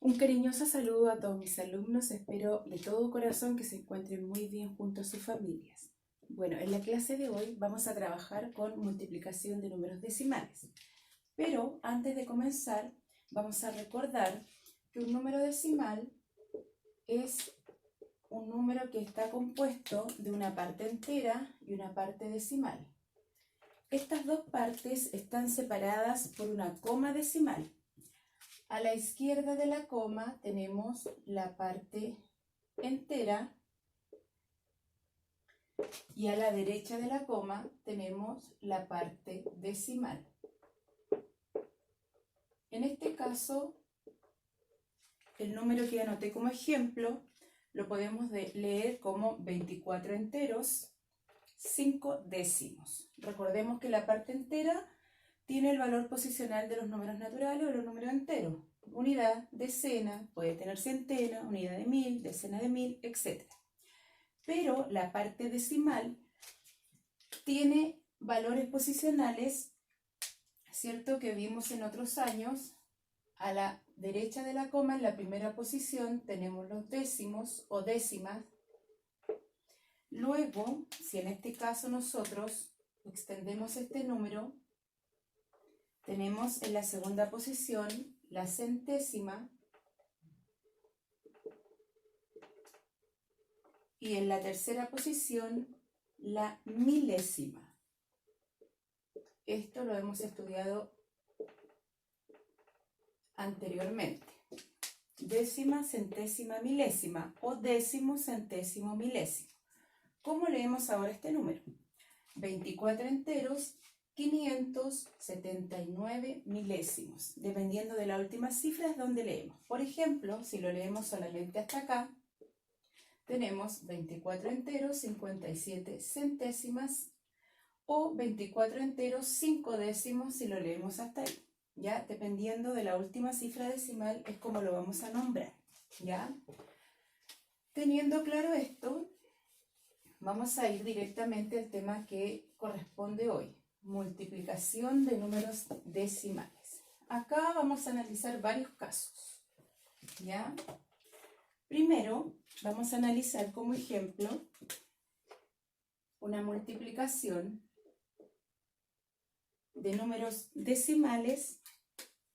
Un cariñoso saludo a todos mis alumnos, espero de todo corazón que se encuentren muy bien junto a sus familias. Bueno, en la clase de hoy vamos a trabajar con multiplicación de números decimales, pero antes de comenzar vamos a recordar que un número decimal es un número que está compuesto de una parte entera y una parte decimal. Estas dos partes están separadas por una coma decimal. A la izquierda de la coma tenemos la parte entera y a la derecha de la coma tenemos la parte decimal. En este caso, el número que anoté como ejemplo lo podemos leer como 24 enteros, 5 décimos. Recordemos que la parte entera tiene el valor posicional de los números naturales o los números enteros. Unidad, decena, puede tener centena, unidad de 1000, decena de 1000, etc. Pero la parte decimal tiene valores posicionales, ¿cierto? Que vimos en otros años. A la derecha de la coma, en la primera posición, tenemos los décimos o décimas. Luego, si en este caso nosotros extendemos este número, tenemos en la segunda posición la centésima y en la tercera posición la milésima. Esto lo hemos estudiado anteriormente. Décima, centésima, milésima o décimo, centésimo, milésimo. ¿Cómo leemos ahora este número? 24 enteros, 579 milésimos. Dependiendo de la última cifra es donde leemos. Por ejemplo, si lo leemos solamente hasta acá, tenemos 24 enteros, 57 centésimas o 24 enteros, 5 décimos si lo leemos hasta ahí. ¿Ya? Dependiendo de la última cifra decimal es como lo vamos a nombrar. ¿Ya? Teniendo claro esto, vamos a ir directamente al tema que corresponde hoy. Multiplicación de números decimales. Acá vamos a analizar varios casos. ¿Ya? Primero, vamos a analizar como ejemplo una multiplicación de números decimales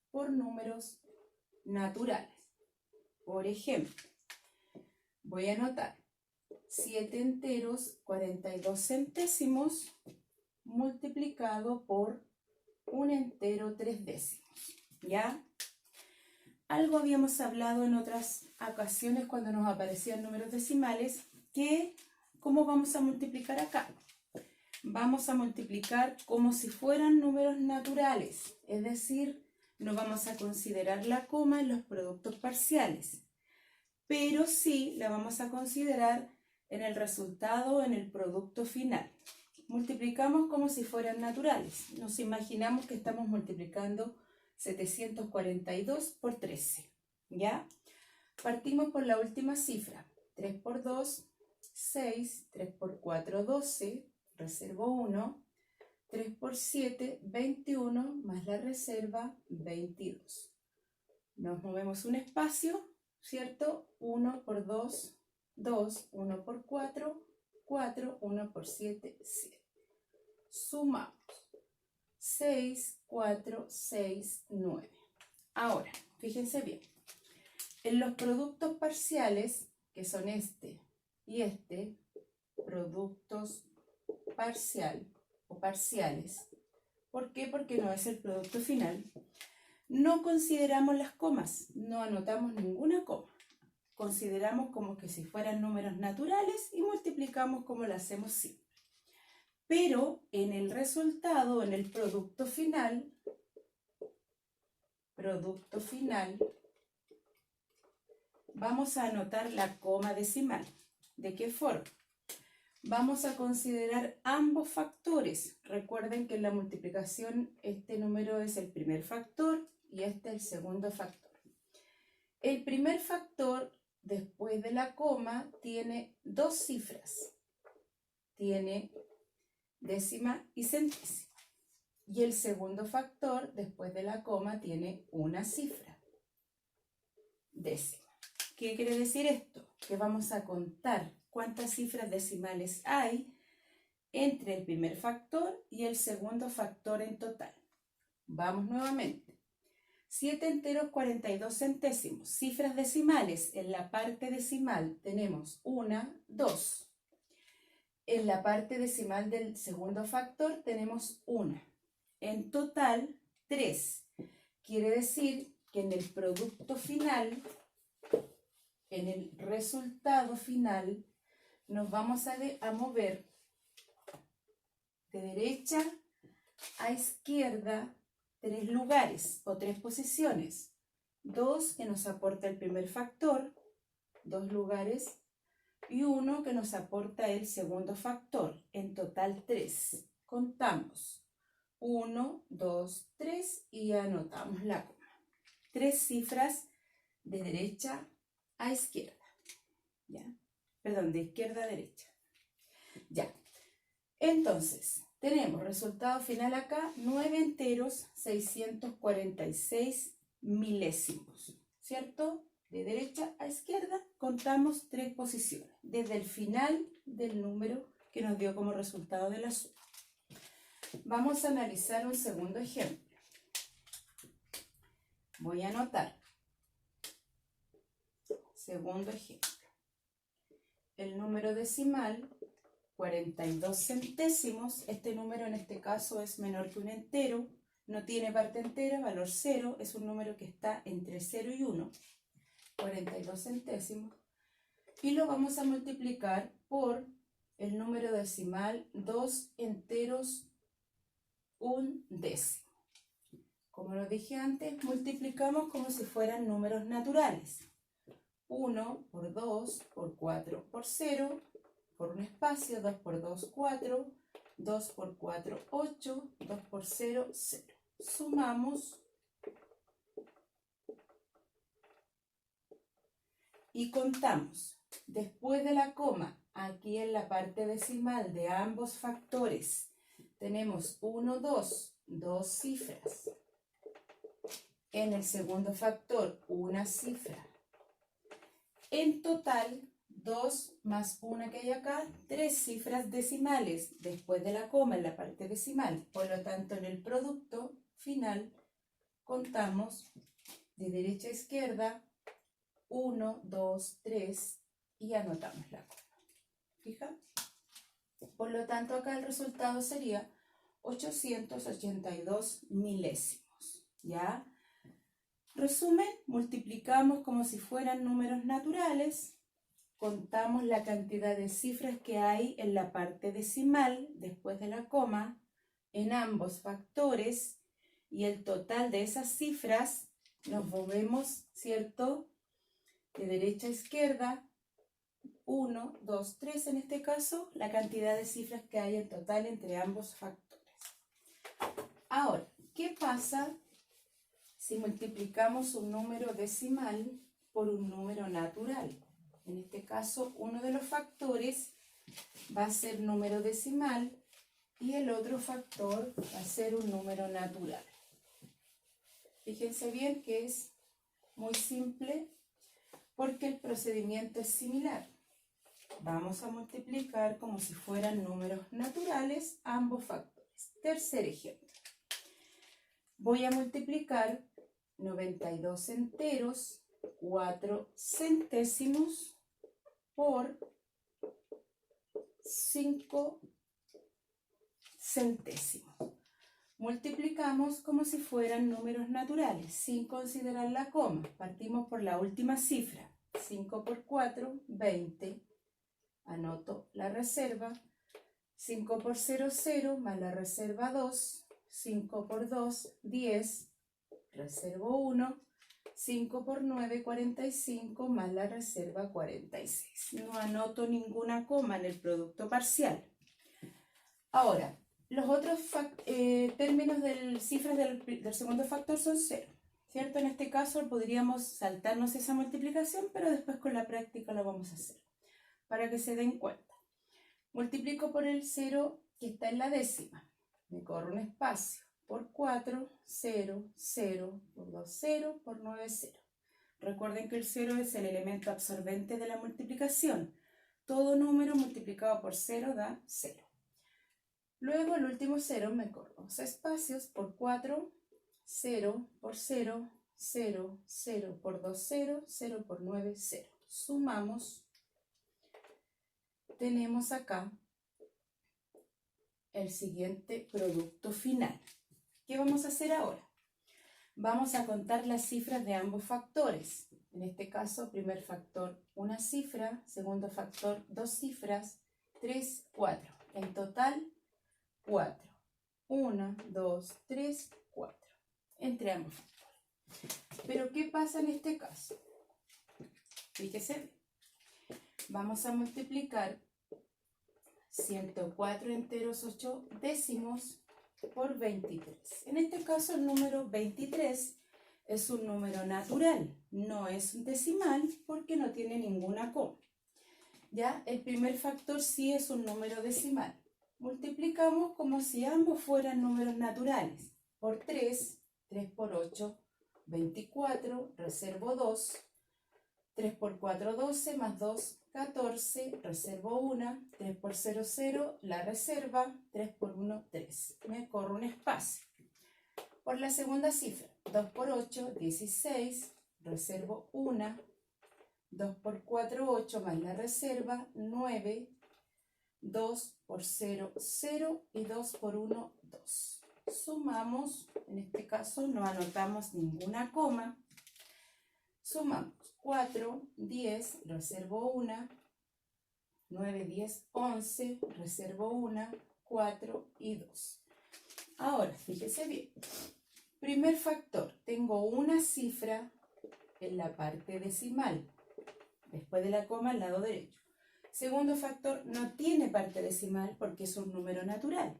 por números naturales. Por ejemplo, voy a anotar 7 enteros, 42 centésimos multiplicado por 1 entero, 3 décimos. ¿Ya? Algo habíamos hablado en otras ocasiones cuando nos aparecían números decimales, que ¿cómo vamos a multiplicar acá? Vamos a multiplicar como si fueran números naturales, es decir, no vamos a considerar la coma en los productos parciales, pero sí la vamos a considerar en el resultado, en el producto final. Multiplicamos como si fueran naturales. Nos imaginamos que estamos multiplicando 742 por 13. ¿Ya? Partimos por la última cifra. 3 por 2, 6. 3 por 4, 12. Reservo 1. 3 por 7, 21. Más la reserva, 22. Nos movemos un espacio, ¿cierto? 1 por 2, 2. 1 por 4, 4. 1 por 7, 7. Sumamos. 6, 4, 6, 9. Ahora, fíjense bien. En los productos parciales, que son este y este, productos parcial o parciales. ¿Por qué? Porque no es el producto final. No consideramos las comas, no anotamos ninguna coma. Consideramos como que si fueran números naturales y multiplicamos como lo hacemos siempre. Pero en el resultado, en el producto final, vamos a anotar la coma decimal. ¿De qué forma? Vamos a considerar ambos factores. Recuerden que en la multiplicación este número es el primer factor y este el segundo factor. El primer factor, después de la coma, tiene dos cifras. Tiene décima y centésima. Y el segundo factor, después de la coma, tiene una cifra. décima. ¿Qué quiere decir esto? Que vamos a contar cuántas cifras decimales hay entre el primer factor y el segundo factor en total. Vamos nuevamente. 7 enteros 42 centésimos. Cifras decimales. En la parte decimal tenemos 1, 2. En la parte decimal del segundo factor tenemos 1. En total, 3. Quiere decir que en el producto final, en el resultado final, nos vamos a mover de derecha a izquierda 3 lugares o 3 posiciones. 2 que nos aporta el primer factor, 2 lugares, y 1 que nos aporta el segundo factor. En total 3. Contamos 1, 2, 3 y anotamos la coma. 3 cifras de derecha a izquierda. ¿Ya? Perdón, de izquierda a derecha. Ya. Entonces, tenemos resultado final acá, 9 enteros 646 milésimos, ¿cierto? De derecha a izquierda contamos 3 posiciones, desde el final del número que nos dio como resultado de la suma. Vamos a analizar un segundo ejemplo. Voy a anotar. Segundo ejemplo. El número decimal 42 centésimos, este número en este caso es menor que un entero, no tiene parte entera, valor 0, es un número que está entre 0 y 1, 42 centésimos, y lo vamos a multiplicar por el número decimal 2 enteros 1 décimo. Como lo dije antes, multiplicamos como si fueran números naturales. 1 por 2 por 4 por 0, por un espacio, 2 por 2, 4, 2 por 4, 8, 2 por 0, 0. Sumamos y contamos. Después de la coma, aquí en la parte decimal de ambos factores, tenemos 1, 2, 2 cifras. En el segundo factor, una cifra. En total, 2 más 1 que hay acá, 3 cifras decimales después de la coma en la parte decimal. Por lo tanto, en el producto final contamos de derecha a izquierda 1, 2, 3 y anotamos la coma. ¿Fija? Por lo tanto, acá el resultado sería 882 milésimos. ¿Ya? Resumen, multiplicamos como si fueran números naturales. Contamos la cantidad de cifras que hay en la parte decimal después de la coma en ambos factores y el total de esas cifras nos movemos, ¿cierto? De derecha a izquierda, 1, 2, 3 en este caso, la cantidad de cifras que hay en total entre ambos factores. Ahora, ¿qué pasa si multiplicamos un número decimal por un número natural? En este caso, uno de los factores va a ser número decimal y el otro factor va a ser un número natural. Fíjense bien que es muy simple porque el procedimiento es similar. Vamos a multiplicar como si fueran números naturales ambos factores. Tercer ejemplo. Voy a multiplicar 92 enteros 4 centésimos por 5 centésimos. Multiplicamos como si fueran números naturales, sin considerar la coma. Partimos por la última cifra. 5 por 4, 20. Anoto la reserva. 5 por 0, 0, más la reserva 2. 5 por 2, 10. Reservo 1. 5 por 9, 45, más la reserva 46. No anoto ninguna coma en el producto parcial. Ahora, los otros términos de cifras del segundo factor son 0, ¿cierto? En este caso podríamos saltarnos esa multiplicación, pero después con la práctica lo vamos a hacer, para que se den cuenta. Multiplico por el 0 que está en la décima. Me corro un espacio. Por 4, 0, 0, por 2, 0, por 9, 0. Recuerden que el 0 es el elemento absorbente de la multiplicación. Todo número multiplicado por 0 da 0. Luego el último 0 me corro 2 espacios por 4, 0 por 0, 0, 0 por 2, 0, 0 por 9, 0. Sumamos. Tenemos acá el siguiente producto final. ¿Qué vamos a hacer ahora? Vamos a contar las cifras de ambos factores. En este caso, primer factor, una cifra, segundo factor, dos cifras, 3, 4. En total, 4. 1, 2, 3, 4. Entre ambos factores. Pero, ¿qué pasa en este caso? Fíjese, vamos a multiplicar 104 enteros 8 décimos por 23. En este caso el número 23 es un número natural, no es un decimal porque no tiene ninguna coma. Ya, el primer factor sí es un número decimal. Multiplicamos como si ambos fueran números naturales. Por 3, 3 por 8, 24, reservo 2. 3 por 4, 12, más 2, 14, reservo 1, 3 por 0, 0, la reserva, 3 por 1, 3. Me corro un espacio. Por la segunda cifra, 2 por 8, 16, reservo 1, 2 por 4, 8, más la reserva, 9, 2 por 0, 0 y 2 por 1, 2. Sumamos, en este caso no anotamos ninguna coma, sumamos 4, 10, reservo 1, 9, 10, 11, reservo 1, 4 y 2. Ahora, fíjese bien. Primer factor, tengo una cifra en la parte decimal, después de la coma al lado derecho. Segundo factor, no tiene parte decimal porque es un número natural.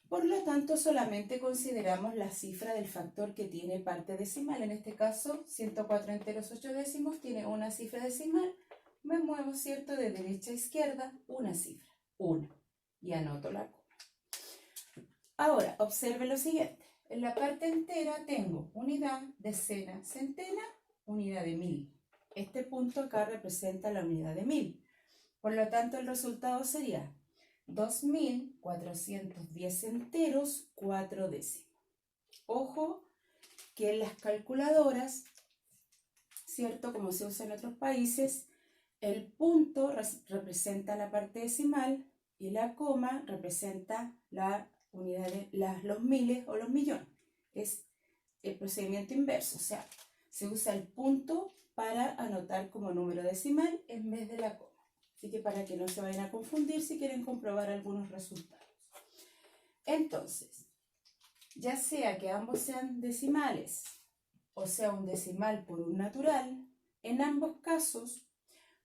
Por lo tanto, solamente consideramos la cifra del factor que tiene parte decimal. En este caso, 104 enteros 8 décimos tiene una cifra decimal. Me muevo, ¿cierto?, de derecha a izquierda, una cifra, 1. Y anoto la coma. Ahora, observe lo siguiente. En la parte entera tengo unidad, decena, centena, unidad de mil. Este punto acá representa la unidad de 1000. Por lo tanto, el resultado sería 2410 enteros 4 décimos. Ojo que en las calculadoras, ¿cierto?, como se usa en otros países, el punto representa la parte decimal y la coma representa la unidad de los miles o los millones. Es el procedimiento inverso, o sea, se usa el punto para anotar como número decimal en vez de la coma. Así que para que no se vayan a confundir si quieren comprobar algunos resultados. Entonces, ya sea que ambos sean decimales o sea un decimal por un natural, en ambos casos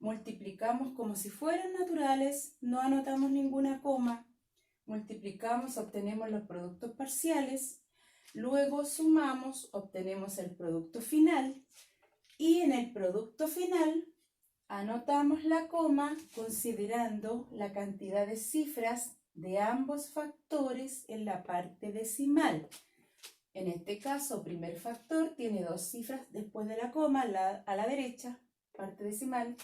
multiplicamos como si fueran naturales, no anotamos ninguna coma, multiplicamos, obtenemos los productos parciales, luego sumamos, obtenemos el producto final y en el producto final anotamos la coma considerando la cantidad de cifras de ambos factores en la parte decimal. En este caso, primer factor tiene dos cifras después de la coma a la derecha, parte decimal.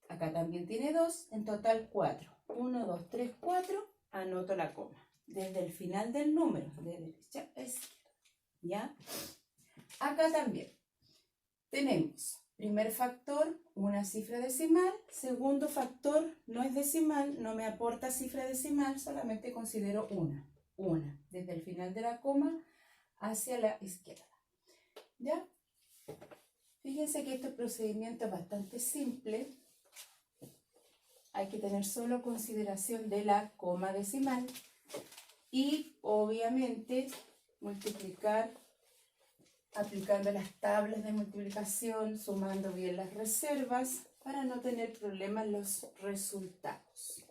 Acá también tiene 2, en total 4. 1, 2, 3, 4, anoto la coma. Desde el final del número, de derecha a izquierda. ¿Ya? Acá también tenemos primer factor, una cifra decimal. Segundo factor, no es decimal, no me aporta cifra decimal, solamente considero una. Desde el final de la coma hacia la izquierda. ¿Ya? Fíjense que este procedimiento es bastante simple. Hay que tener solo consideración de la coma decimal y obviamente multiplicar aplicando las tablas de multiplicación, sumando bien las reservas para no tener problemas en los resultados.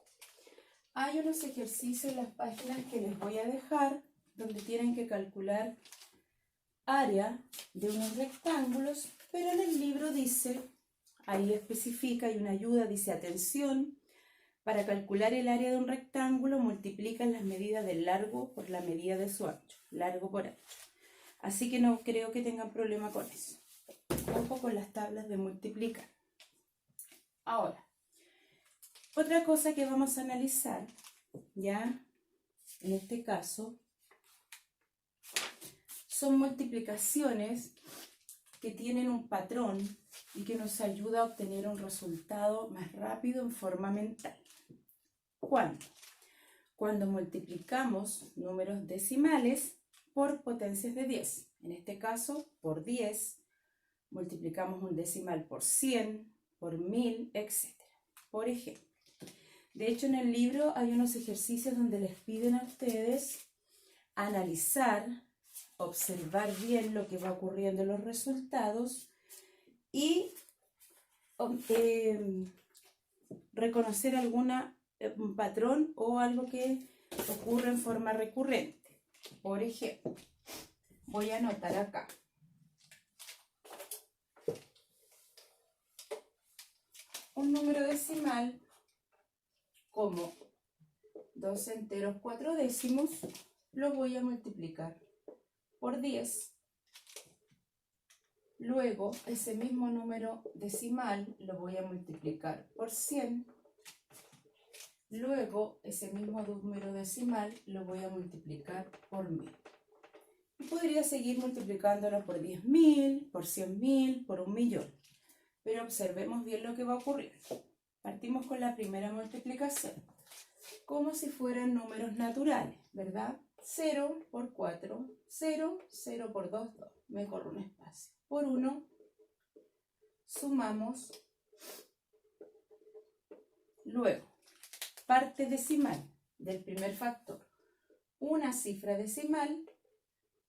Hay unos ejercicios en las páginas que les voy a dejar donde tienen que calcular área de unos rectángulos, pero en el libro dice, ahí especifica, hay una ayuda, dice atención, para calcular el área de un rectángulo multiplican las medidas del largo por la medida de su ancho, largo por ancho. Así que no creo que tengan problema con eso. ojo con las tablas de multiplicar. Ahora, otra cosa que vamos a analizar, ya en este caso, son multiplicaciones que tienen un patrón y que nos ayuda a obtener un resultado más rápido en forma mental. ¿Cuándo? Cuando multiplicamos números decimales por potencias de 10. En este caso, por 10, multiplicamos un decimal por 100, por 1000, etc. Por ejemplo, de hecho en el libro hay unos ejercicios donde les piden a ustedes analizar, observar bien lo que va ocurriendo en los resultados y reconocer un patrón o algo que ocurre en forma recurrente. Por ejemplo, voy a anotar acá. Un número decimal como 2 enteros 4 décimos lo voy a multiplicar por 10. Luego, ese mismo número decimal lo voy a multiplicar por 100. Luego, ese mismo número decimal lo voy a multiplicar por 1000. Y podría seguir multiplicándolo por 10.000, por 100.000, por 1.000.000. Pero observemos bien lo que va a ocurrir. Partimos con la primera multiplicación, como si fueran números naturales, ¿verdad? 0 por 4, 0, 0 por 2, 2. Me corro un espacio. Por 1, sumamos. Luego, parte decimal del primer factor. Una cifra decimal,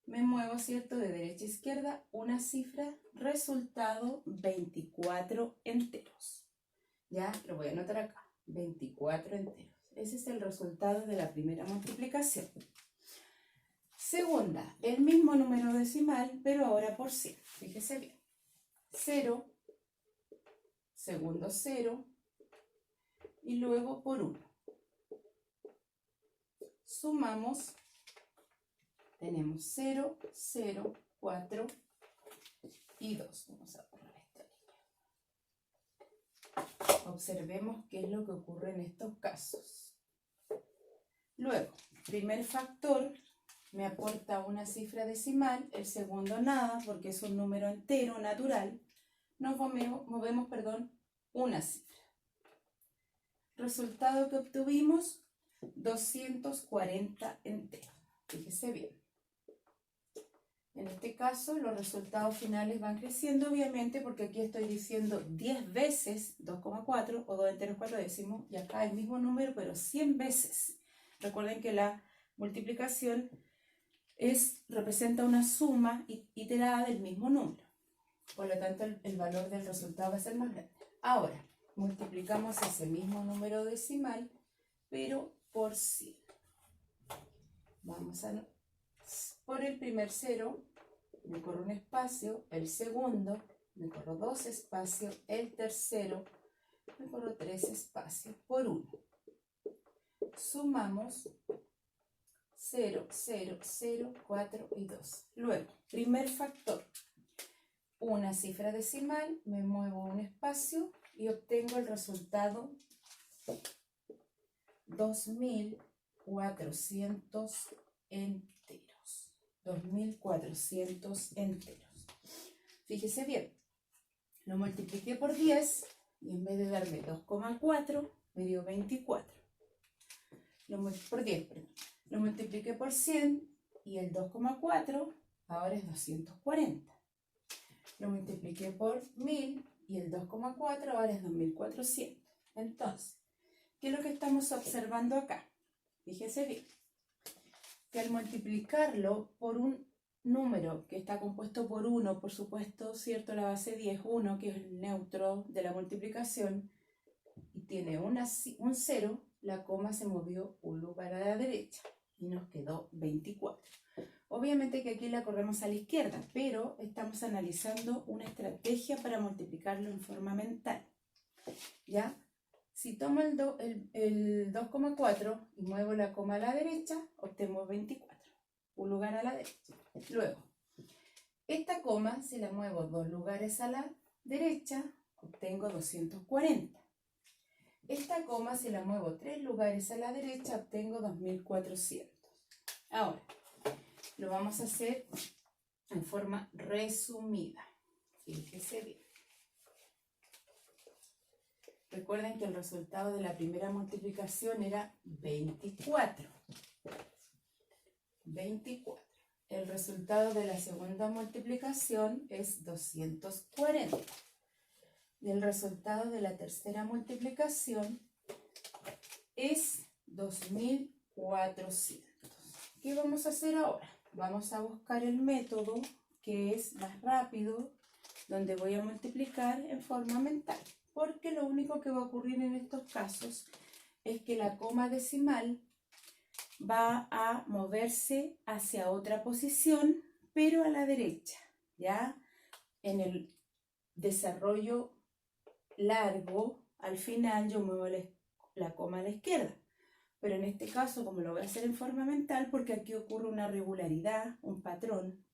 me muevo, ¿cierto?, de derecha a izquierda, una cifra, resultado 24 enteros. Ya lo voy a anotar acá, 24 enteros. Ese es el resultado de la primera multiplicación. Segunda, el mismo número decimal, pero ahora por 100. Fíjese bien. 0, segundo 0, y luego por 1. Sumamos, tenemos 0, 0, 4 y 2. Vamos a poner esta línea. Observemos qué es lo que ocurre en estos casos. Luego, primer factor me aporta una cifra decimal, el segundo nada, porque es un número entero natural. Nos movemos, una cifra. Resultado que obtuvimos, 240 enteros. Fíjese bien. En este caso, los resultados finales van creciendo, obviamente, porque aquí estoy diciendo 10 veces 2,4 o 2 enteros 4 décimos, y acá el mismo número, pero 100 veces. Recuerden que la multiplicación representa una suma iterada del mismo número. Por lo tanto, el valor del resultado va a ser más grande. Ahora, multiplicamos ese mismo número decimal, pero por 100. Vamos a... Por el primer 0, me corro un espacio. El segundo, me corro 2 espacios. El tercero, me corro 3 espacios por 1. Sumamos 0, 0, 0, 4 y 2. Luego, primer factor. Una cifra decimal, me muevo un espacio y obtengo el resultado 2400 enteros. 2400 enteros. Fíjese bien, lo multipliqué por 10 y en vez de darme 2,4 me dio 24. Por 10, perdón. Lo multipliqué por 100 y el 2,4 ahora es 240. Lo multipliqué por 1000 y el 2,4 ahora es 2400. Entonces, ¿qué es lo que estamos observando acá? Fíjese bien, que al multiplicarlo por un número que está compuesto por 1, por supuesto, ¿cierto? La base 10, 1, que es el neutro de la multiplicación, y tiene un 0, la coma se movió un lugar a la derecha y nos quedó 24. Obviamente que aquí la corremos a la izquierda, pero estamos analizando una estrategia para multiplicarlo en forma mental. ¿Ya? Si tomo el 2,4 y muevo la coma a la derecha, obtengo 24, un lugar a la derecha. Luego, Esta coma, si la muevo 2 lugares a la derecha, obtengo 240. Esta coma, si la muevo 3 lugares a la derecha, obtengo 2400. Ahora, lo vamos a hacer en forma resumida. Fíjense bien. Recuerden que el resultado de la primera multiplicación era 24. 24. El resultado de la segunda multiplicación es 240. Y el resultado de la tercera multiplicación es 2400. ¿Qué vamos a hacer ahora? Vamos a buscar el método que es más rápido, donde voy a multiplicar en forma mental. Porque lo único que va a ocurrir en estos casos es que la coma decimal va a moverse hacia otra posición, pero a la derecha, ¿ya? En el desarrollo largo, al final yo muevo la coma a la izquierda. Pero en este caso, como lo voy a hacer en forma mental, porque aquí ocurre una regularidad, un patrón,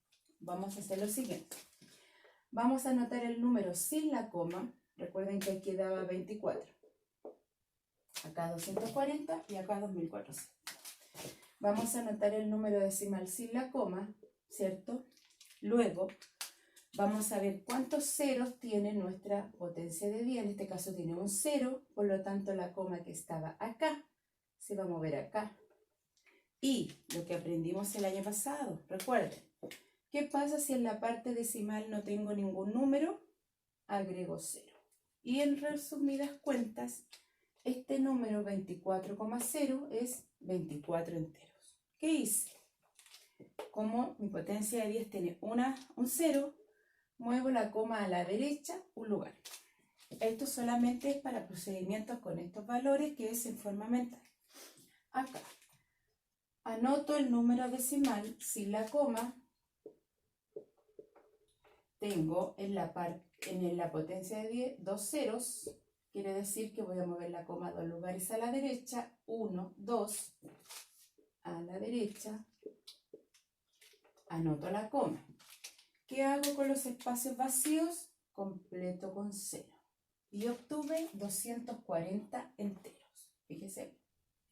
vamos a hacer lo siguiente. Vamos a anotar el número sin la coma. Recuerden que aquí daba 24. Acá 240 y acá 2400. Vamos a anotar el número decimal sin la coma, ¿cierto? Luego vamos a ver cuántos ceros tiene nuestra potencia de 10. En este caso tiene un 0, por lo tanto la coma que estaba acá se va a mover acá. Y lo que aprendimos el año pasado, recuerden, ¿qué pasa si en la parte decimal no tengo ningún número? Agrego 0. Y en resumidas cuentas, este número 24,0 es 24 enteros. ¿Qué hice? Como mi potencia de 10 tiene un 0, muevo la coma a la derecha un lugar. Esto solamente es para procedimientos con estos valores, que es en forma mental. Acá anoto el número decimal sin la coma. Tengo en la potencia de 10 dos ceros. Quiere decir que voy a mover la coma 2 lugares a la derecha. 1, 2 a la derecha. Anoto la coma. ¿Qué hago con los espacios vacíos? Completo con 0. Y obtuve 240 enteros. Fíjense.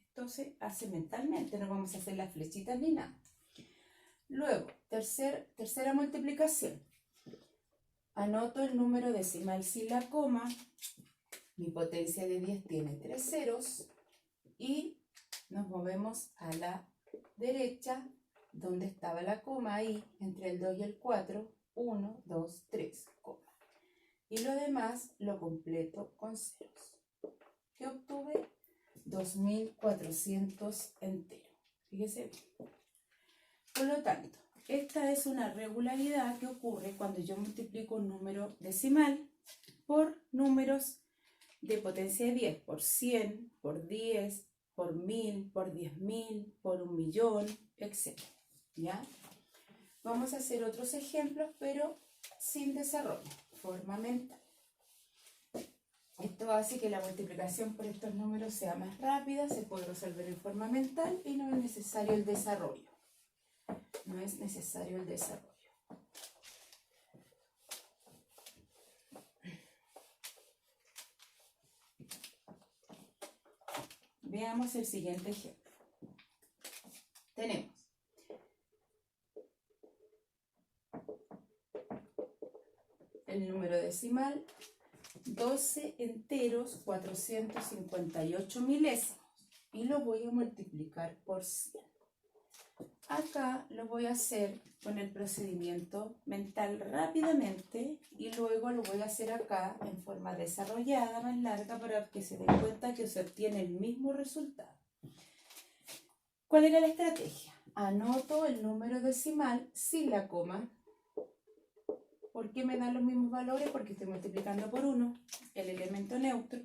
Esto se hace mentalmente, no vamos a hacer las flechitas ni nada. Luego, tercera multiplicación. Anoto el número decimal sin la coma. Mi potencia de 10 tiene 3 ceros. Y nos movemos a la derecha, donde estaba la coma, ahí, entre el 2 y el 4. 1, 2, 3, coma. Y lo demás lo completo con ceros. ¿Qué obtuve? 2400 enteros. Fíjese bien. Por lo tanto, esta es una regularidad que ocurre cuando yo multiplico un número decimal por números de potencia de 10, por 100, por 10, por 1000, por 10.000, por 1.000.000, etc. ¿Ya? Vamos a hacer otros ejemplos, pero sin desarrollo, forma mental. Esto hace que la multiplicación por estos números sea más rápida, se puede resolver en forma mental y no es necesario el desarrollo. No es necesario el desarrollo. Veamos el siguiente ejemplo. Tenemos el número decimal 12 enteros 458 milésimos y lo voy a multiplicar por 100. Acá lo voy a hacer con el procedimiento mental rápidamente y luego lo voy a hacer acá en forma desarrollada, más larga, para que se den cuenta que se obtiene el mismo resultado. ¿Cuál era la estrategia? Anoto el número decimal sin la coma. ¿Por qué me dan los mismos valores? Porque estoy multiplicando por 1, el elemento neutro.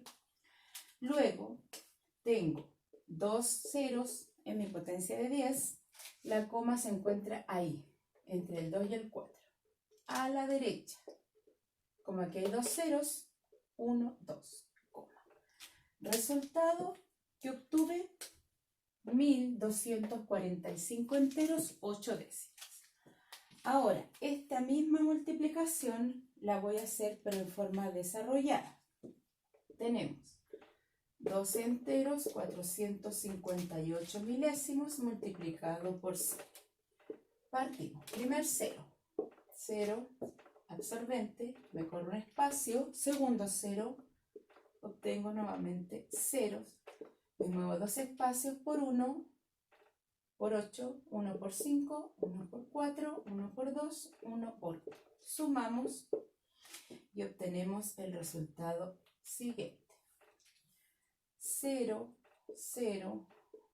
Luego tengo 2 ceros en mi potencia de 10. La coma se encuentra ahí, entre el 2 y el 4. A la derecha, como aquí hay 2 ceros, 1, 2, coma. Resultado que obtuve 1245 enteros, 8 décimas. Ahora, esta misma multiplicación la voy a hacer pero en forma desarrollada. Tenemos 2 enteros, 458 milésimos multiplicado por 0. Partimos. Primer 0. 0, absorbente, me corro un espacio. Segundo 0, obtengo nuevamente ceros. Me muevo 2 espacios por 1, por 8, 1 por 5, 1 por 4, 1 por 2, 1 por 3. Sumamos y obtenemos el resultado siguiente. 0, 0,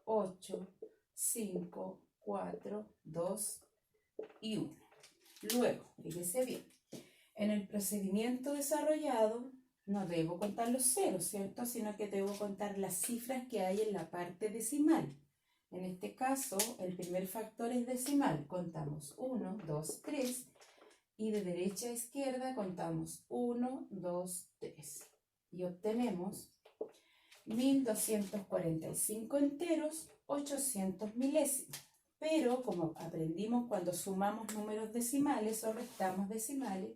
8, 5, 4, 2 y 1. Luego, fíjese bien, en el procedimiento desarrollado no debo contar los ceros, ¿cierto? Sino que debo contar las cifras que hay en la parte decimal. En este caso, el primer factor es decimal. Contamos 1, 2, 3. Y de derecha a izquierda contamos 1, 2, 3. Y obtenemos 1245 enteros, 800 milésimos. Pero como aprendimos cuando sumamos números decimales o restamos decimales,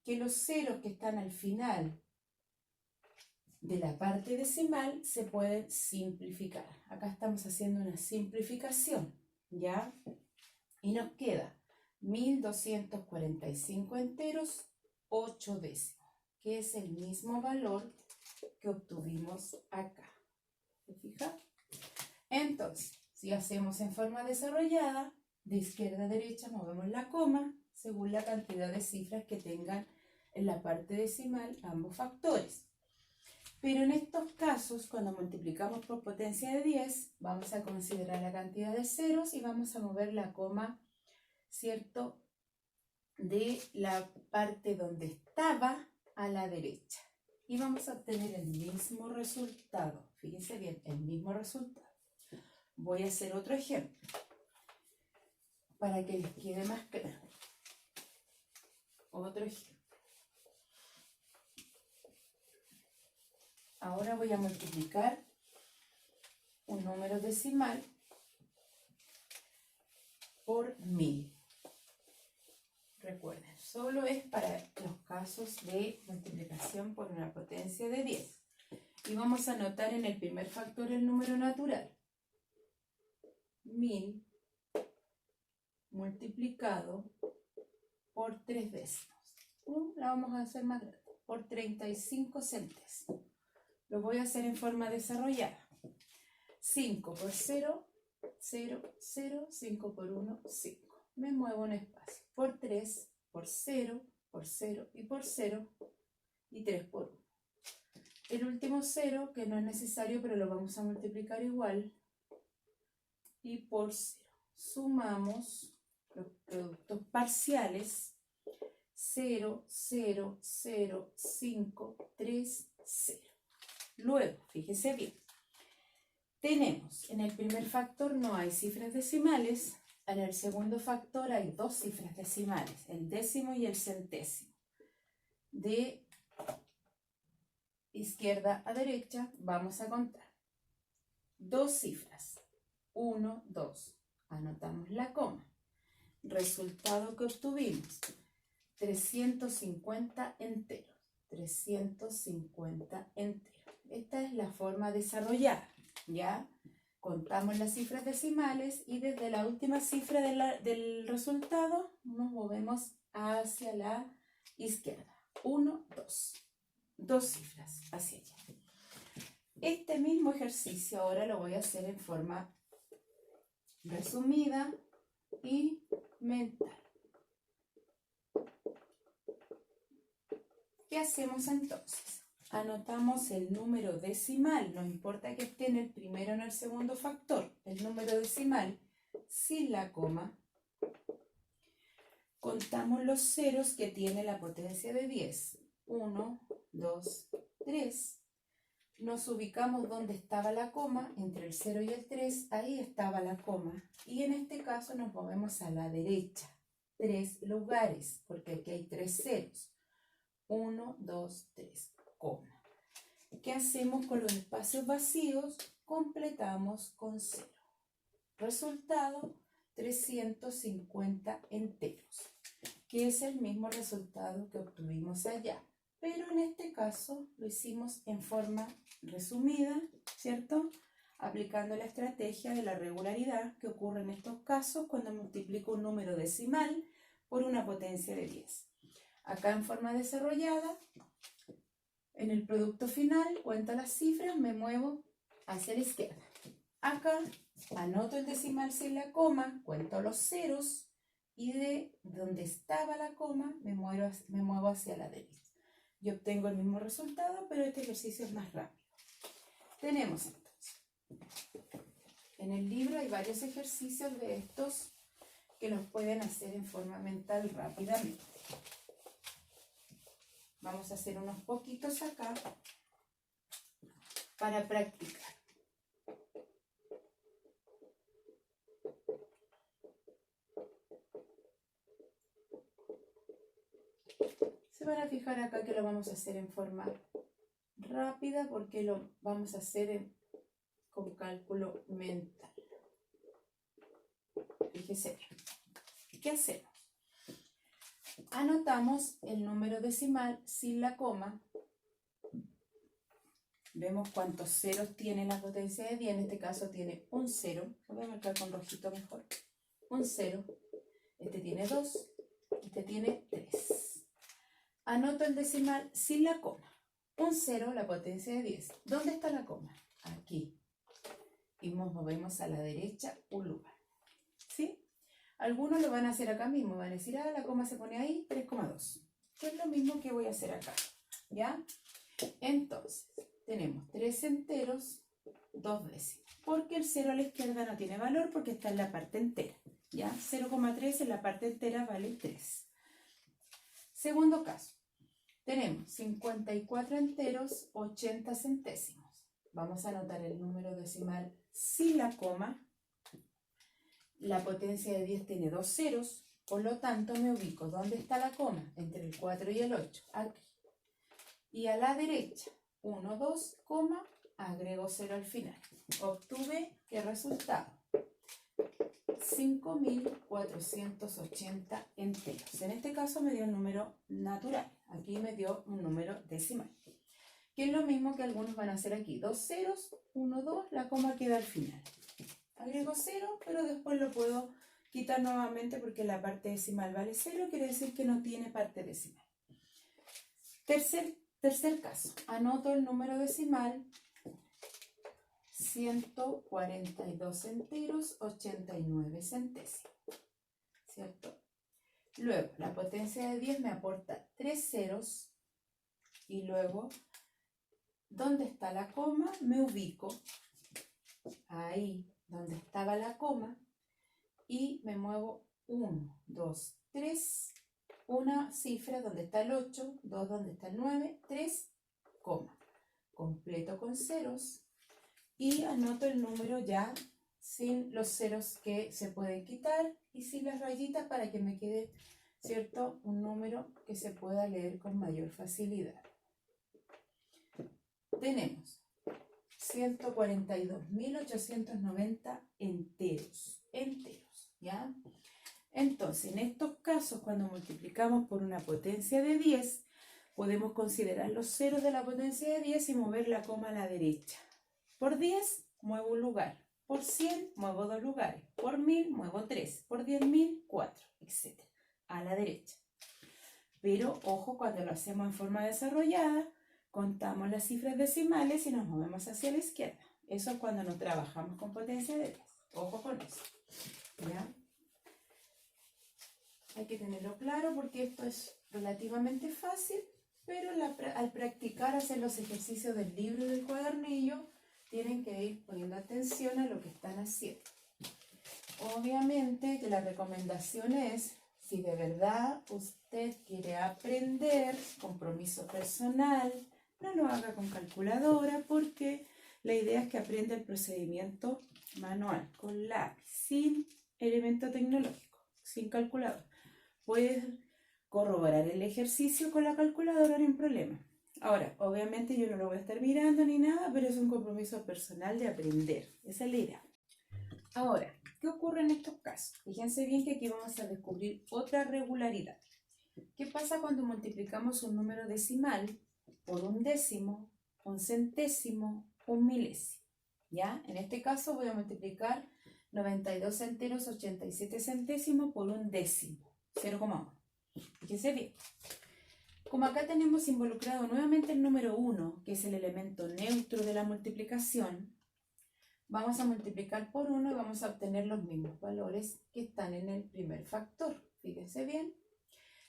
que los ceros que están al final de la parte decimal se pueden simplificar. Acá estamos haciendo una simplificación, ¿ya? Y nos queda 1245 enteros, 8 décimos, que es el mismo valor que obtuvimos acá. ¿Se fija? Entonces, si hacemos en forma desarrollada, de izquierda a derecha movemos la coma según la cantidad de cifras que tengan en la parte decimal ambos factores. Pero en estos casos, cuando multiplicamos por potencia de 10, vamos a considerar la cantidad de ceros y vamos a mover la coma, ¿cierto?, de la parte donde estaba a la derecha. Y vamos a obtener el mismo resultado. Fíjense bien, el mismo resultado. Voy a hacer otro ejemplo para que les quede más claro. Otro ejemplo. Ahora voy a multiplicar un número decimal por 1000. Recuerden, solo es para los casos de multiplicación por una potencia de 10. Y vamos a anotar en el primer factor el número natural. 1000 multiplicado por 3 décimos. La vamos a hacer más grande, por 35 centésimos. Lo voy a hacer en forma desarrollada. 5 por 0, 0, 0, 5 por 1, 5. Me muevo un espacio. Por 3, por 0 y por 0 y 3 por 1. El último 0, que no es necesario, pero lo vamos a multiplicar igual. Y por 0. Sumamos los productos parciales. 0, 0, 0, 5, 3, 0. Luego, fíjese bien, tenemos en el primer factor no hay cifras decimales, en el segundo factor hay 2 cifras decimales, el décimo y el centésimo. De izquierda a derecha vamos a contar 2 cifras, 1, 2, anotamos la coma. Resultado que obtuvimos, 350 enteros, 350 enteros. Esta es la forma desarrollada, ¿ya? Contamos las cifras decimales y desde la última cifra del resultado nos movemos hacia la izquierda. 1, 2. 2 cifras hacia allá. Este mismo ejercicio ahora lo voy a hacer en forma resumida y mental. ¿Qué hacemos entonces? Anotamos el número decimal, no importa que esté en el primero o en el segundo factor, el número decimal sin la coma. Contamos los ceros que tiene la potencia de 10. 1, 2, 3. Nos ubicamos donde estaba la coma, entre el 0 y el 3, ahí estaba la coma. Y en este caso nos movemos a la derecha, 3 lugares, porque aquí hay 3 ceros. 1, 2, 3, coma. ¿Qué hacemos con los espacios vacíos? Completamos con 0. Resultado, 350 enteros, que es el mismo resultado que obtuvimos allá. Pero en este caso lo hicimos en forma resumida, ¿cierto? Aplicando la estrategia de la regularidad que ocurre en estos casos cuando multiplico un número decimal por una potencia de 10. Acá en forma desarrollada, en el producto final, cuento las cifras, me muevo hacia la izquierda. Acá anoto el decimal sin la coma, cuento los ceros y de donde estaba la coma me muevo hacia la derecha. Y obtengo el mismo resultado, pero este ejercicio es más rápido. Tenemos entonces, en el libro hay varios ejercicios de estos que los pueden hacer en forma mental rápidamente. Vamos a hacer unos poquitos acá para practicar. Se van a fijar acá que lo vamos a hacer en forma rápida porque lo vamos a hacer con cálculo mental. Fíjese, ¿qué hacemos? Anotamos el número decimal sin la coma. Vemos cuántos ceros tiene la potencia de 10. En este caso tiene un 0. Lo voy a marcar con rojito mejor. Un 0. Este tiene 2. Este tiene 3. Anoto el decimal sin la coma. Un 0, la potencia de 10. ¿Dónde está la coma? Aquí. Y nos movemos a la derecha un lugar. ¿Sí? Algunos lo van a hacer acá mismo. Van a decir, la coma se pone ahí, 3,2. Que es lo mismo que voy a hacer acá. ¿Ya? Entonces, tenemos 3 enteros, 2 décimas. Porque el 0 a la izquierda no tiene valor porque está en la parte entera. ¿Ya? 0,3 en la parte entera vale 3. Segundo caso. Tenemos 54 enteros, 80 centésimos. Vamos a anotar el número decimal sin la coma. La potencia de 10 tiene 2 ceros, por lo tanto me ubico. ¿Dónde está la coma? Entre el 4 y el 8. Aquí. Y a la derecha, 1, 2, agrego 0 al final. Obtuve, ¿qué resultado? 5.480 enteros. En este caso me dio un número natural. Aquí me dio un número decimal. Que es lo mismo que algunos van a hacer aquí. 2 ceros, 1, 2, la coma queda al final. Agrego 0, pero después lo puedo quitar nuevamente porque la parte decimal vale 0, quiere decir que no tiene parte decimal. Tercer caso. Anoto el número decimal 142 enteros, 89 centésimos. ¿Cierto? Luego, la potencia de 10 me aporta 3 ceros. Y luego, ¿dónde está la coma? Me ubico ahí donde estaba la coma y me muevo 1, 2, 3, una cifra donde está el 8, 2 donde está el 9, 3, coma. Completo con ceros. Y anoto el número ya sin los ceros que se pueden quitar y sin las rayitas para que me quede, ¿cierto?, un número que se pueda leer con mayor facilidad. Tenemos 142.890 enteros, ¿ya? Entonces, en estos casos, cuando multiplicamos por una potencia de 10, podemos considerar los ceros de la potencia de 10 y mover la coma a la derecha. Por 10 muevo un lugar, por 100 muevo 2 lugares, por 1000 muevo 3, por 10.000 4, etc. A la derecha. Pero ojo, cuando lo hacemos en forma desarrollada, contamos las cifras decimales y nos movemos hacia la izquierda. Eso es cuando no trabajamos con potencia de 10. Ojo con eso. ¿Ya? Hay que tenerlo claro porque esto es relativamente fácil, pero al practicar hacer los ejercicios del libro y del cuadernillo, tienen que ir poniendo atención a lo que están haciendo. Obviamente que la recomendación es, si de verdad usted quiere aprender, compromiso personal, no lo haga con calculadora porque la idea es que aprenda el procedimiento manual, con lápiz, sin elemento tecnológico, sin calculadora. Puedes corroborar el ejercicio con la calculadora, no hay problema. Ahora, obviamente yo no lo voy a estar mirando ni nada, pero es un compromiso personal de aprender. Esa es la idea. Ahora, ¿Qué ocurre en estos casos? Fíjense bien que aquí vamos a descubrir otra regularidad. ¿Qué pasa cuando multiplicamos un número decimal por un décimo, un centésimo, un milésimo? ¿Ya? En este caso voy a multiplicar 92 enteros 87 centésimos por un décimo, 0,1. Fíjense bien. Como acá tenemos involucrado nuevamente el número 1, que es el elemento neutro de la multiplicación, vamos a multiplicar por 1 y vamos a obtener los mismos valores que están en el primer factor. Fíjense bien.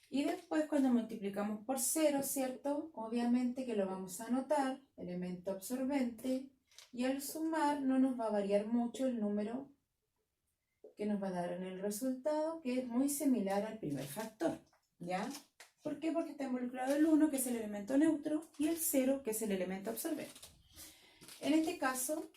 Y después cuando multiplicamos por 0, ¿cierto? Obviamente que lo vamos a anotar, elemento absorbente, y al sumar no nos va a variar mucho el número que nos va a dar en el resultado, que es muy similar al primer factor, ¿ya? ¿Por qué? Porque está involucrado el 1, que es el elemento neutro, y el 0, que es el elemento absorbente. En este caso,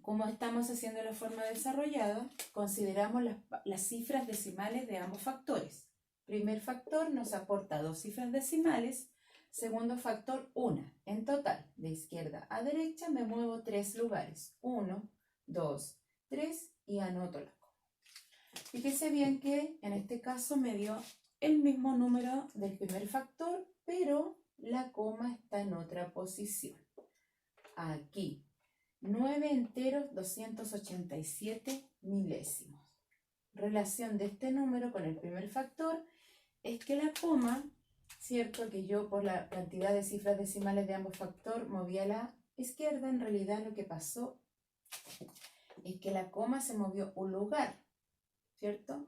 como estamos haciendo la forma desarrollada, consideramos las cifras decimales de ambos factores. Primer factor nos aporta 2 cifras decimales, segundo factor 1. En total, de izquierda a derecha me muevo 3 lugares. 1, 2, 3 y anoto la coma. Fíjense bien que en este caso me dio el mismo número del primer factor, pero la coma está en otra posición. Aquí, 9 enteros 287 milésimos. Relación de este número con el primer factor es que la coma, cierto que yo por la cantidad de cifras decimales de ambos factores moví a la izquierda, en realidad lo que pasó es que la coma se movió un lugar, ¿cierto?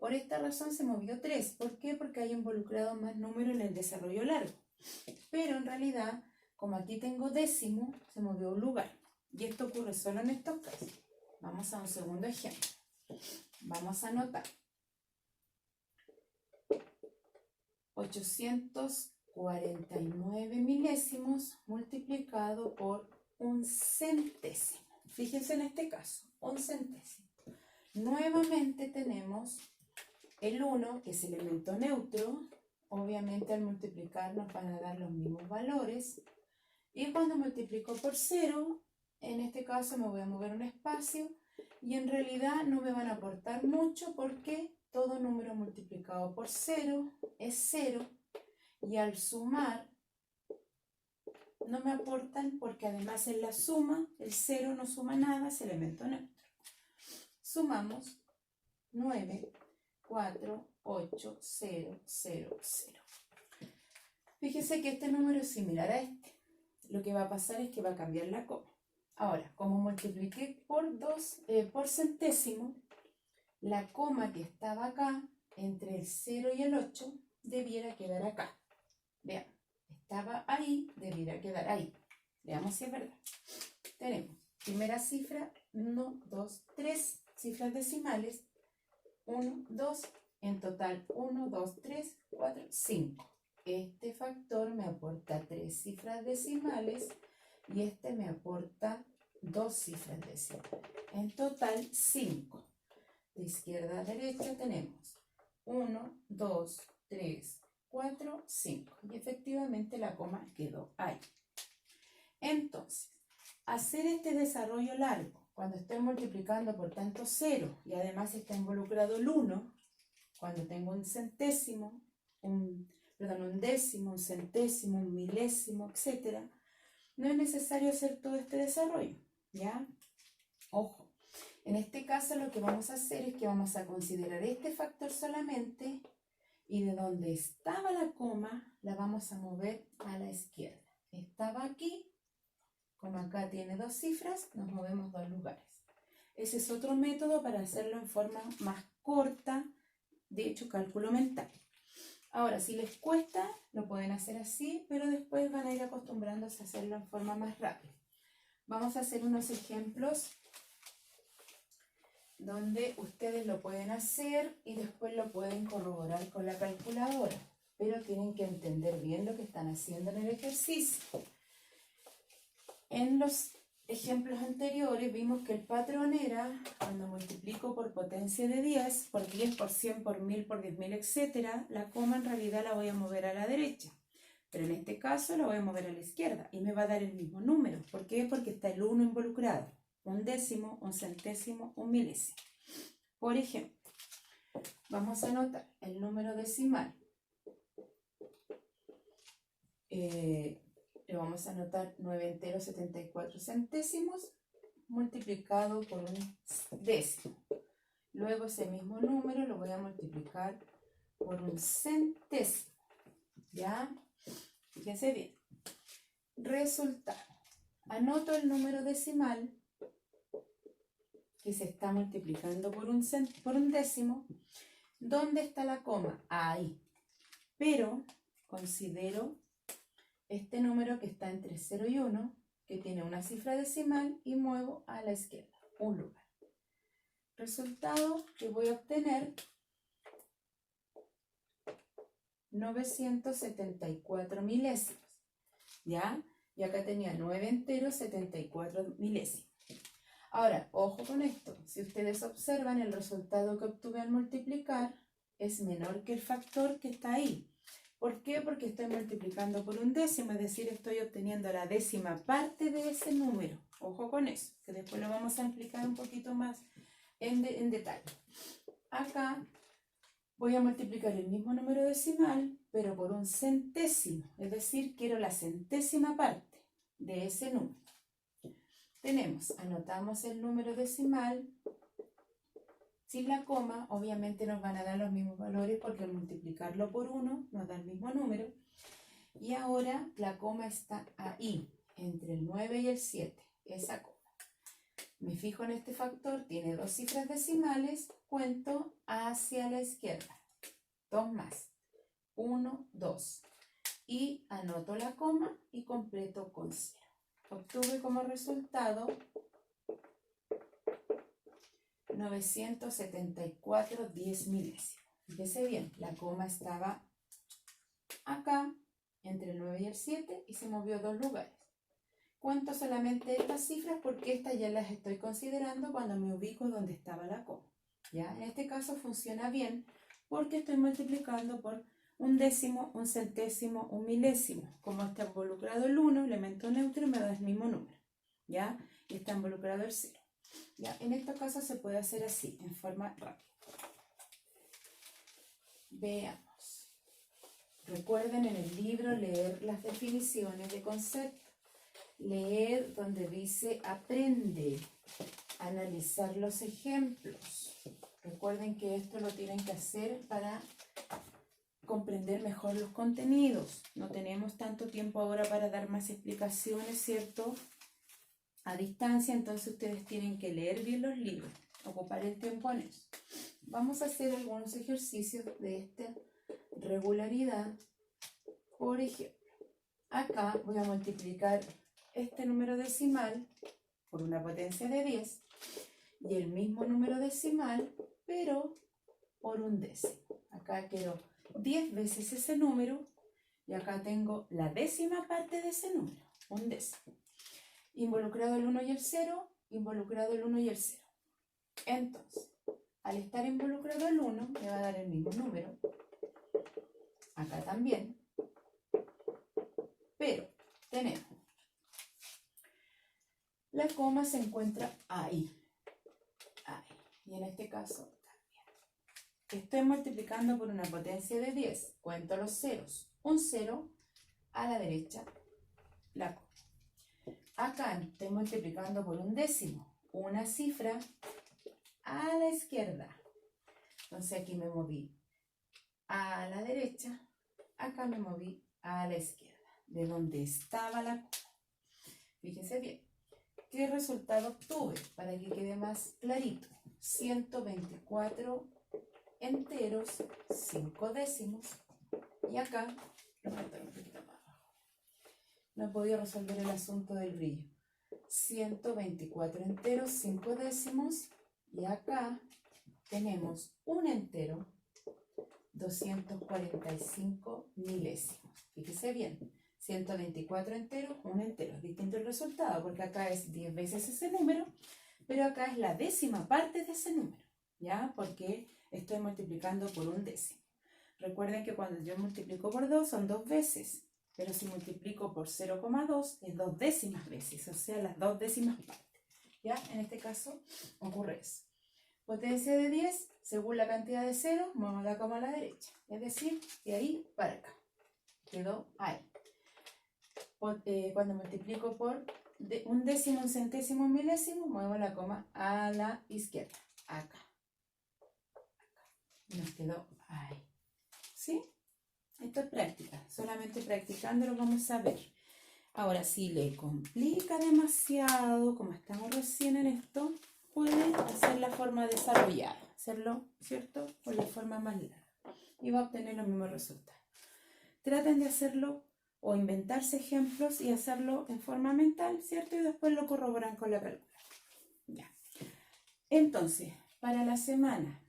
Por esta razón se movió 3. ¿Por qué? Porque hay involucrado más número en el desarrollo largo. Pero en realidad, como aquí tengo décimo, se movió un lugar. Y esto ocurre solo en estos casos. Vamos a un segundo ejemplo. Vamos a anotar 849 milésimos multiplicado por un centésimo. Fíjense en este caso, un centésimo. Nuevamente tenemos el 1, que es el elemento neutro. Obviamente al multiplicar nos van a dar los mismos valores. Y cuando multiplico por 0, en este caso me voy a mover un espacio y en realidad no me van a aportar mucho porque todo número multiplicado por 0 es 0 y al sumar no me aportan porque además en la suma el 0 no suma nada, es elemento neutro. Sumamos 9, 4, 8, 0, 0, 0. Fíjese que este número es similar a este. Lo que va a pasar es que va a cambiar la coma. Ahora, como multipliqué por centésimo, la coma que estaba acá, entre el 0 y el 8, debiera quedar acá. Vean, estaba ahí, debiera quedar ahí. Veamos si es verdad. Tenemos primera cifra, 1, 2, 3 cifras decimales. 1, 2, en total 1, 2, 3, 4, 5. Este factor me aporta 3 cifras decimales y este me aporta 2 cifras decimales. En total 5. De izquierda a derecha tenemos 1, 2, 3, 4, 5. Y efectivamente la coma quedó ahí. Entonces, hacer este desarrollo largo, cuando estoy multiplicando por tanto 0 y además está involucrado el 1, cuando tengo un centésimo, un décimo, un centésimo, un milésimo, etc., no es necesario hacer todo este desarrollo, ¿ya? Ojo, en este caso lo que vamos a hacer es que vamos a considerar este factor solamente y de donde estaba la coma la vamos a mover a la izquierda. Estaba aquí, como acá tiene 2 cifras, nos movemos 2 lugares. Ese es otro método para hacerlo en forma más corta, de hecho cálculo mental. Ahora, si les cuesta, lo pueden hacer así, pero después van a ir acostumbrándose a hacerlo en forma más rápida. Vamos a hacer unos ejemplos donde ustedes lo pueden hacer y después lo pueden corroborar con la calculadora, pero tienen que entender bien lo que están haciendo en el ejercicio. En los ejemplos anteriores vimos que el patrón era, cuando multiplico por potencia de 10, por 10, por 100, por 1000, por 10.000, etc., la coma en realidad la voy a mover a la derecha. Pero en este caso la voy a mover a la izquierda y me va a dar el mismo número. ¿Por qué? Porque está el 1 involucrado. Un décimo, un centésimo, un milésimo. Por ejemplo, vamos a anotar el número decimal. Le vamos a anotar 9 enteros 74 centésimos multiplicado por un décimo. Luego ese mismo número lo voy a multiplicar por un centésimo. ¿Ya? Fíjense bien. Resultado. Anoto el número decimal que se está multiplicando por un décimo. ¿Dónde está la coma? Ahí. Pero considero este número que está entre 0 y 1, que tiene una cifra decimal, y muevo a la izquierda un lugar. Resultado que voy a obtener 974 milésimos. ¿Ya? Y acá tenía 9 enteros 74 milésimos. Ahora, ojo con esto. Si ustedes observan, el resultado que obtuve al multiplicar es menor que el factor que está ahí. ¿Por qué? Porque estoy multiplicando por un décimo, es decir, estoy obteniendo la décima parte de ese número. Ojo con eso, que después lo vamos a explicar un poquito más en detalle. Acá voy a multiplicar el mismo número decimal, pero por un centésimo, es decir, quiero la centésima parte de ese número. Anotamos el número decimal sin la coma, obviamente nos van a dar los mismos valores porque al multiplicarlo por 1 nos da el mismo número. Y ahora la coma está ahí, entre el 9 y el 7, esa coma. Me fijo en este factor, tiene dos cifras decimales, cuento hacia la izquierda. 2 más, 1, 2. Y anoto la coma y completo con 0. Obtuve como resultado 974 10 milésimos. Fíjese bien, la coma estaba acá, entre el 9 y el 7, y se movió 2 lugares. Cuento solamente estas cifras porque estas ya las estoy considerando cuando me ubico donde estaba la coma. ¿Ya? En este caso funciona bien porque estoy multiplicando por un décimo, un centésimo, un milésimo. Como está involucrado el 1, elemento neutro, me da el mismo número. ¿Ya? Y está involucrado el 0. ¿Ya? En estos casos se puede hacer así, en forma rápida. Veamos. Recuerden en el libro leer las definiciones de concepto. Leer donde dice aprende. Analizar los ejemplos. Recuerden que esto lo tienen que hacer para comprender mejor los contenidos. No tenemos tanto tiempo ahora para dar más explicaciones, ¿cierto? A distancia, entonces ustedes tienen que leer bien los libros, ocupar el tiempo en eso. Vamos a hacer algunos ejercicios de esta regularidad. Por ejemplo, acá voy a multiplicar este número decimal por una potencia de 10 y el mismo número decimal, pero por un décimo. Acá quiero 10 veces ese número y acá tengo la décima parte de ese número, un décimo. Involucrado el 1 y el 0, involucrado el 1 y el 0. Entonces, al estar involucrado el 1, me va a dar el mismo número. Acá también. Pero tenemos. La coma se encuentra ahí. Ahí. Y en este caso también. Estoy multiplicando por una potencia de 10. Cuento los ceros. Un 0 a la derecha, la coma. Acá estoy multiplicando por un décimo, una cifra a la izquierda. Entonces aquí me moví a la derecha, acá me moví a la izquierda, de donde estaba la coma. Fíjense bien, ¿qué resultado obtuve? Para que quede más clarito. 124 enteros, 5 décimos, y acá lo meto un poquito más. No he podido resolver el asunto del brillo. 124 enteros, 5 décimos. Y acá tenemos un entero, 245 milésimos. Fíjese bien. 124 enteros, un entero. Es distinto el resultado porque acá es 10 veces ese número, pero acá es la décima parte de ese número. ¿Ya? Porque estoy multiplicando por un décimo. Recuerden que cuando yo multiplico por 2 son 2 veces. Pero si multiplico por 0,2 es 2 décimas veces, o sea, las 2 décimas partes. ¿Ya? En este caso ocurre eso. Potencia de 10, según la cantidad de ceros, muevo la coma a la derecha. Es decir, de ahí para acá. Quedó ahí. Cuando multiplico por un décimo, un centésimo, un milésimo, muevo la coma a la izquierda. Acá. Nos quedó ahí. ¿Sí? Esto es práctica. Solamente practicando lo vamos a ver. Ahora, si le complica demasiado, como estamos recién en esto, puede hacer la forma desarrollada. Hacerlo, ¿cierto? Con la forma más larga. Y va a obtener los mismos resultados. Traten de hacerlo o inventarse ejemplos y hacerlo en forma mental, ¿cierto? Y después lo corroboran con la calculadora. Ya. Entonces, para la semana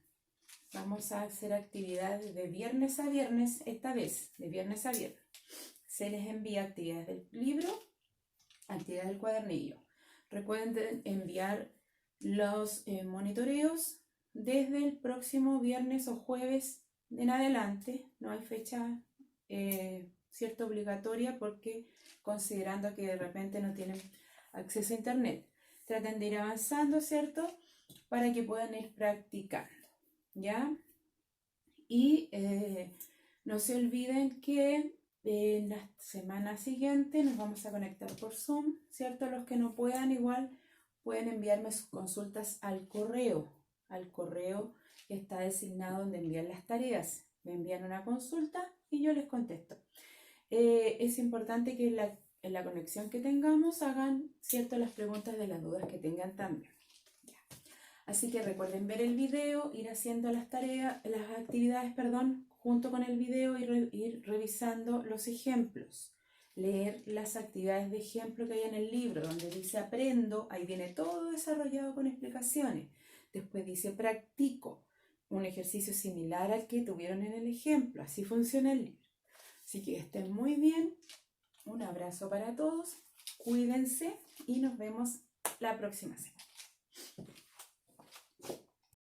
vamos a hacer actividades de viernes a viernes, esta vez, de viernes a viernes. Se les envía actividades del libro, actividades del cuadernillo. Recuerden enviar los monitoreos desde el próximo viernes o jueves en adelante. No hay fecha cierta obligatoria porque considerando que de repente no tienen acceso a internet. Traten de ir avanzando, ¿cierto? Para que puedan ir practicando, ¿ya? Y no se olviden que en la semana siguiente nos vamos a conectar por Zoom, ¿cierto? Los que no puedan igual pueden enviarme sus consultas al correo que está designado donde envían las tareas. Me envían una consulta y yo les contesto. Es importante que en la conexión que tengamos hagan, ¿cierto?, las preguntas de las dudas que tengan también. Ya. Así que recuerden ver el video, ir haciendo las actividades, junto con el video y ir revisando los ejemplos. Leer las actividades de ejemplo que hay en el libro, donde dice aprendo, ahí viene todo desarrollado con explicaciones. Después dice practico, un ejercicio similar al que tuvieron en el ejemplo. Así funciona el libro. Así que estén muy bien. Un abrazo para todos. Cuídense y nos vemos la próxima semana.